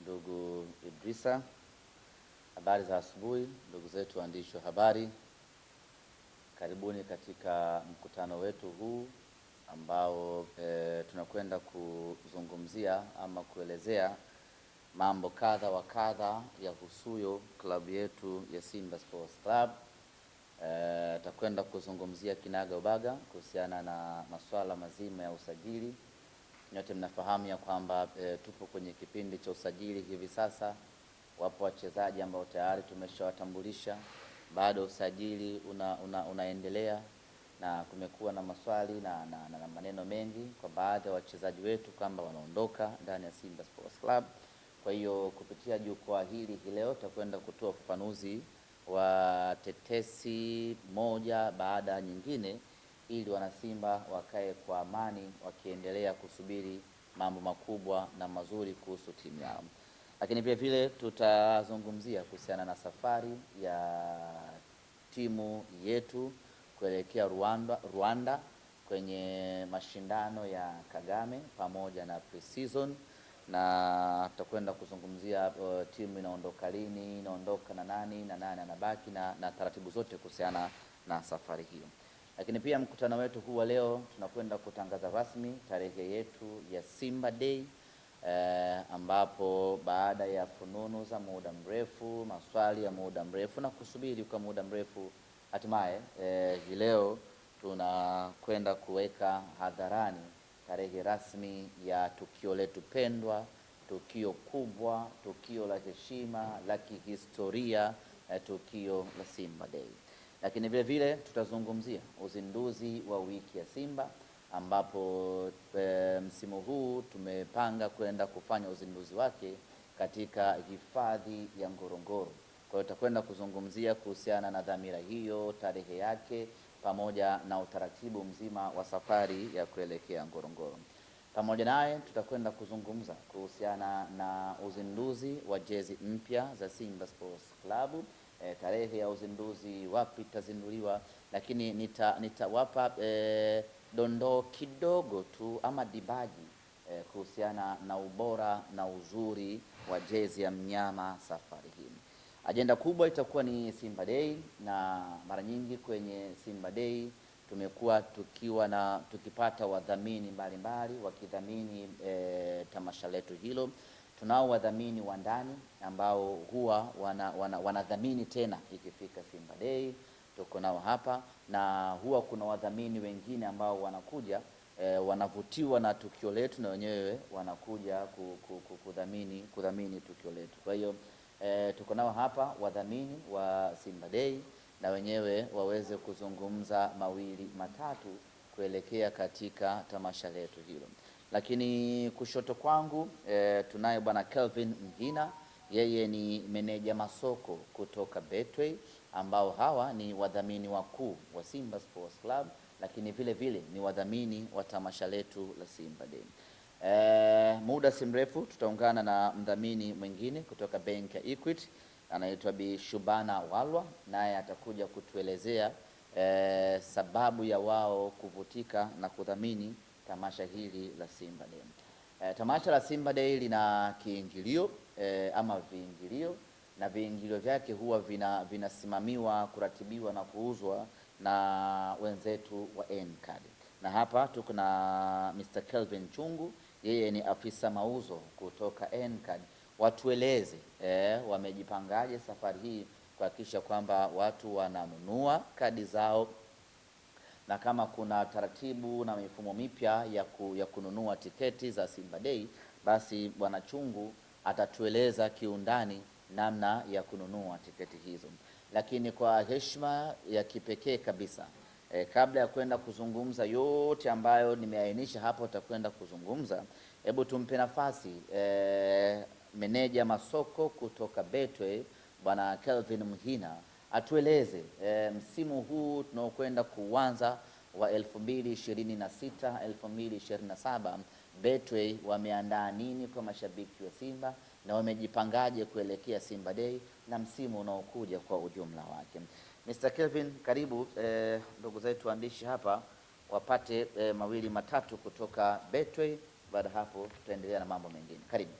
Ndugu Idrisa, habari za asubuhi. Ndugu zetu waandishi wa habari, karibuni katika mkutano wetu huu ambao tunakwenda kuzungumzia ama kuelezea mambo kadha wa kadha ya husuyo klabu yetu ya Simba Sports Club. Tutakwenda kuzungumzia kinaga ubaga kuhusiana na masuala mazima ya usajili. Nyote mnafahamu ya kwamba tupo kwenye kipindi cha usajili hivi sasa. Wapo wachezaji ambao tayari tumeshawatambulisha, bado usajili unaendelea, na kumekuwa na maswali na maneno mengi kwa baadhi ya wachezaji wetu kwamba wanaondoka ndani ya Simba Sports Club. Kwa hiyo kupitia jukwaa hili leo tutakwenda kutoa ufafanuzi wa tetesi moja baada ya nyingine, ili wanasimba wakae kwa amani wakiendelea kusubiri mambo makubwa na mazuri kuhusu timu yao. Lakini vile vile tutazungumzia kuhusiana na safari ya timu yetu kuelekea Rwanda kwenye mashindano ya Kagame pamoja na pre-season, na tutakwenda kuzungumzia timu inaondoka lini, inaondoka na nani anabaki na taratibu zote kuhusiana na safari hiyo. Lakini pia mkutano wetu huu wa leo tunakwenda kutangaza rasmi tarehe yetu ya Simba Day, ambapo baada ya fununu za muda mrefu, maswali ya muda mrefu na kusubiri kwa muda mrefu, hatimaye hii leo tunakwenda kuweka hadharani tarehe rasmi ya tukio letu pendwa, tukio kubwa, tukio la heshima, la kihistoria, tukio la Simba Day. Lakini vile vile tutazungumzia uzinduzi wa wiki ya Simba, ambapo msimu huu tumepanga kwenda kufanya uzinduzi wake katika hifadhi ya Ngorongoro. Kwa hiyo tutakwenda kuzungumzia kuhusiana na dhamira hiyo, tarehe yake, pamoja na utaratibu mzima wa safari ya kuelekea Ngorongoro. Pamoja naye tutakwenda kuzungumza kuhusiana na uzinduzi wa jezi mpya za Simba Sports Club. Tarehe ya uzinduzi wapi itazinduliwa, lakini nitawapa dondoo kidogo tu ama dibaji kuhusiana na ubora na uzuri wa jezi ya mnyama safari hii. Ajenda kubwa itakuwa ni Simba Day, na mara nyingi kwenye Simba Day tumekuwa tukipata wadhamini mbalimbali wakidhamini tamasha letu hilo. Tunao wadhamini wa ndani ambao huwa wanadhamini tena ikifika Simba Day, tuko nao hapa, na huwa kuna wadhamini wengine ambao wanakuja wanavutiwa na tukio letu na wenyewe wanakuja kudhamini tukio letu. Kwa hiyo tuko nao hapa wadhamini wa Simba Day, na wenyewe waweze kuzungumza mawili matatu kuelekea katika tamasha letu hilo. Lakini kushoto kwangu tunaye bwana Kelvin Mhina, yeye ni meneja masoko kutoka Betway, ambao hawa ni wadhamini wakuu wa Simba Sports Club, lakini vile vile ni wadhamini wa tamasha letu la Simba Day. Muda si mrefu tutaungana na mdhamini mwingine kutoka benki ya Equity, anaitwa Bi Shubana Walwa, naye atakuja kutuelezea sababu ya wao kuvutika na kudhamini tamasha hili la Simba Day. Tamasha la Simba Day lina kiingilio ama viingilio, na viingilio vyake huwa vinasimamiwa, kuratibiwa na kuuzwa na wenzetu wa N-Card. Na hapa tuko na Mr. Kelvin Chungu, yeye ni afisa mauzo kutoka N-Card. Watueleze wamejipangaje safari hii kuhakikisha kwamba watu wananunua kadi zao, na kama kuna taratibu na mifumo mipya ya kununua tiketi za Simba Day, basi bwana Chungu atatueleza kiundani namna ya kununua tiketi hizo. Lakini kwa heshima ya kipekee kabisa, kabla ya kwenda kuzungumza yote ambayo nimeainisha hapo utakwenda kuzungumza, hebu tumpe nafasi meneja masoko kutoka Betway bwana Kelvin Mhina atueleze msimu huu tunaokwenda kuanza wa 2026 2027 Betway wameandaa nini kwa mashabiki wa Simba, na wamejipangaje kuelekea Simba Day na msimu unaokuja kwa ujumla wake. Mr. Kelvin, karibu. Ndugu zetu waandishi hapa wapate mawili matatu kutoka Betway. Baada hapo tutaendelea na mambo mengine. Karibu.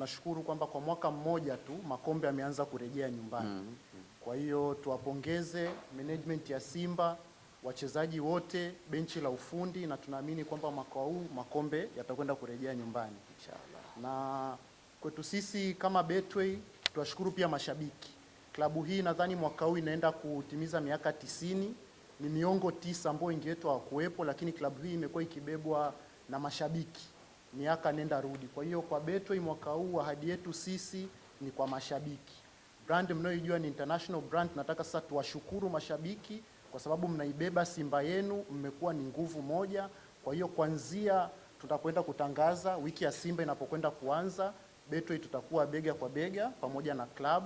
tunashukuru kwamba kwa mwaka mmoja tu makombe yameanza kurejea nyumbani. Kwa hiyo tuwapongeze management ya Simba, wachezaji wote, benchi la ufundi, na tunaamini kwamba mwaka huu makombe yatakwenda kurejea nyumbani inshallah. Na kwetu sisi kama Betway tuwashukuru pia mashabiki. Klabu hii nadhani mwaka huu inaenda kutimiza miaka 90, ni miongo 9 ambayo ingeitwa kuwepo, lakini klabu hii imekuwa ikibebwa na mashabiki miaka nenda rudi. Kwa hiyo kwa Betway mwaka huu ahadi yetu sisi ni kwa mashabiki. Brand mnayojua ni international brand. Nataka sasa tuwashukuru mashabiki kwa sababu mnaibeba Simba yenu, mmekuwa ni nguvu moja. Kwa hiyo kuanzia tutakwenda kutangaza wiki ya Simba inapokwenda kuanza, Betway tutakuwa bega kwa bega pamoja na club.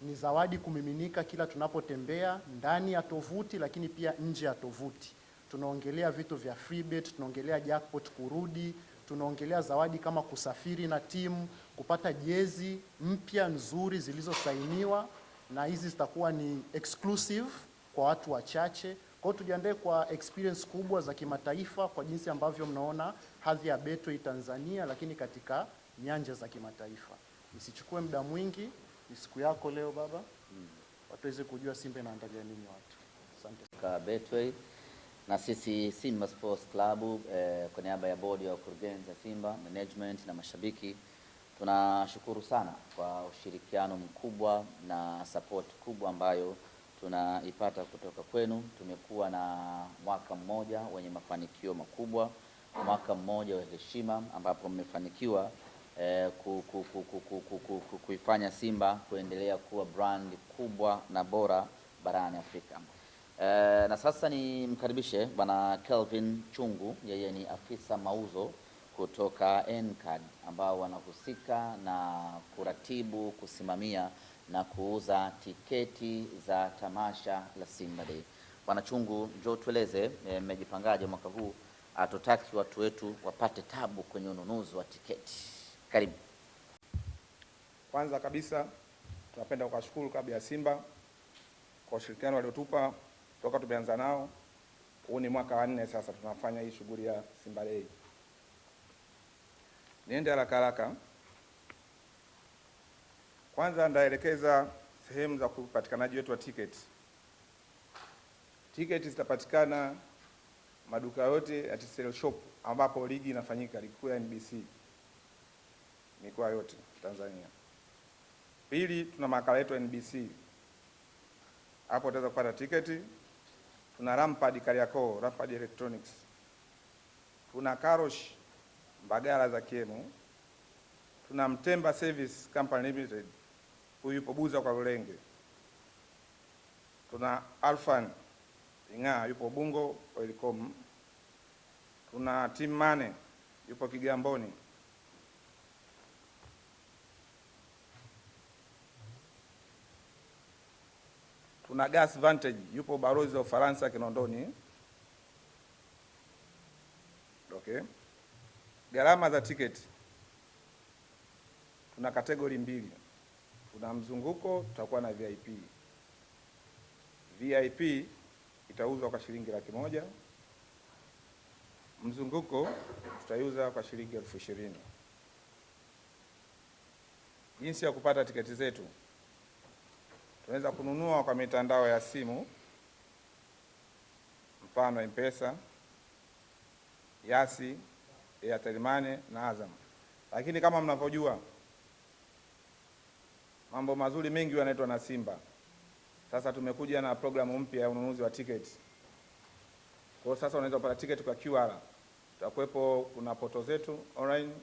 Ni zawadi kumiminika kila tunapotembea ndani ya tovuti, lakini pia nje ya tovuti. Tunaongelea vitu vya free bet, tunaongelea jackpot kurudi, tunaongelea zawadi kama kusafiri na timu, kupata jezi mpya nzuri zilizosainiwa, na hizi zitakuwa ni exclusive kwa watu wachache. Kwa hiyo tujiandae kwa experience kubwa za kimataifa kwa jinsi ambavyo mnaona hadhi ya Betway Tanzania, lakini katika nyanja za kimataifa. Nisichukue muda mwingi, ni siku yako leo baba. Watu waweze kujua Simba inaandalia nini watu. Asante. Kwa Betway na sisi Simba Sports Club kwa niaba ya bodi ya wakurugenzi ya Simba, management na mashabiki, tunashukuru sana kwa ushirikiano mkubwa na support kubwa ambayo tunaipata kutoka kwenu. Tumekuwa na mwaka mmoja wenye mafanikio makubwa, mwaka mmoja wa heshima ambapo mmefanikiwa kuifanya Simba kuendelea kuwa brand kubwa na bora barani Afrika. Na sasa ni mkaribishe Bwana Kelvin Chungu, yeye ni afisa mauzo kutoka NCAD ambao wanahusika na kuratibu, kusimamia na kuuza tiketi za tamasha la Simba Day. Bwana Chungu, njoo tueleze mmejipangaje mwaka huu? Hatutaki watu wetu wapate tabu kwenye ununuzi wa tiketi. Karibu. Kwanza kabisa tunapenda kuwashukuru klabu ya Simba kwa ushirikiano waliotupa toka tumeanza nao. Huu ni mwaka wa 4 sasa tunafanya hii shughuli ya Simba Day. Niende haraka. Kwanza ndaelekeza sehemu za upatikanaji wetu wa tiketi. Tiketi zitapatikana maduka yote ya TCL Shop ambapo ligi inafanyika, ligi kuu ya NBC mikoa yote Tanzania. Pili, tuna makala yetu NBC. Hapo utaweza kupata tiketi. Tuna Rampad Kariakoo, Rampad Electronics. Tuna Karosh Mbagala za Kiemu. Tuna Mtemba Service Company Limited, huyu yupo Buza kwa Rulenge. Tuna Alfan Inga yupo Bungo kwa Ilicom. Tuna Team Mane yupo Kigamboni. Tuna Gas Vantage yupo Barozi wa Ufaransa Kinondoni. Okay. Gharama za tiketi. Tuna kategori 2. Tuna mzunguko, tutakuwa na VIP. VIP itauzwa kwa shilingi 100,000. Mzunguko tutaiuza kwa shilingi 20,000. Jinsi ya kupata tiketi zetu. Tunaweza kununua kwa mitandao ya simu, mfano M-Pesa, Yasi, Airtel Money na Azam. Lakini kama mnavyojua, mambo mazuri mengi yanaitwa na Simba. Sasa tumekuja na programu mpya ya ununuzi wa tiketi. Kwa sasa unaweza kupata tiketi kwa QR. Tutakuwepo, kuna poto zetu online,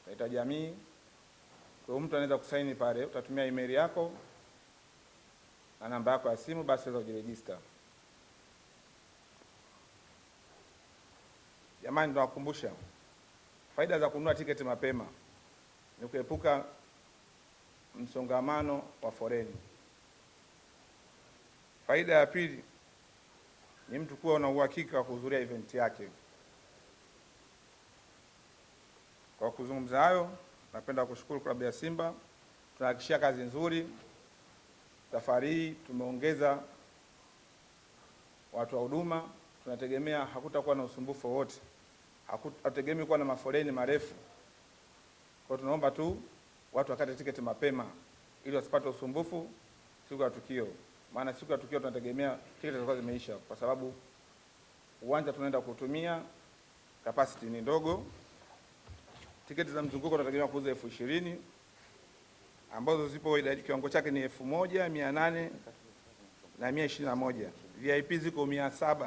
tunaita jamii. Kwa mtu anaweza kusaini pale, utatumia email yako na namba yako ya simu, basi unaweza kujiregister. Jamani, tunawakumbusha faida za kununua tiketi mapema ni kuepuka msongamano wa foleni. Faida ya pili ni mtu kuwa na uhakika wa kuhudhuria event yake. Kwa kuzungumza hayo, napenda kushukuru klabu ya Simba. Tunahakikishia kazi nzuri. Safari hii tumeongeza watu wa huduma. Tunategemea hakutakuwa na usumbufu wote. Hatutegemei kuwa na mafoleni marefu. Kwa tunaomba tu watu wakate tiketi mapema ili wasipate usumbufu siku ya tukio, maana siku ya tukio tunategemea tiketi zitakuwa zimeisha, kwa sababu uwanja tunaenda kutumia capacity ni ndogo. Tiketi za mzunguko tunategemea kuuza 20,000 ambazo zipo idadi kiwango chake ni 1,800 na 121. VIP ziko 700.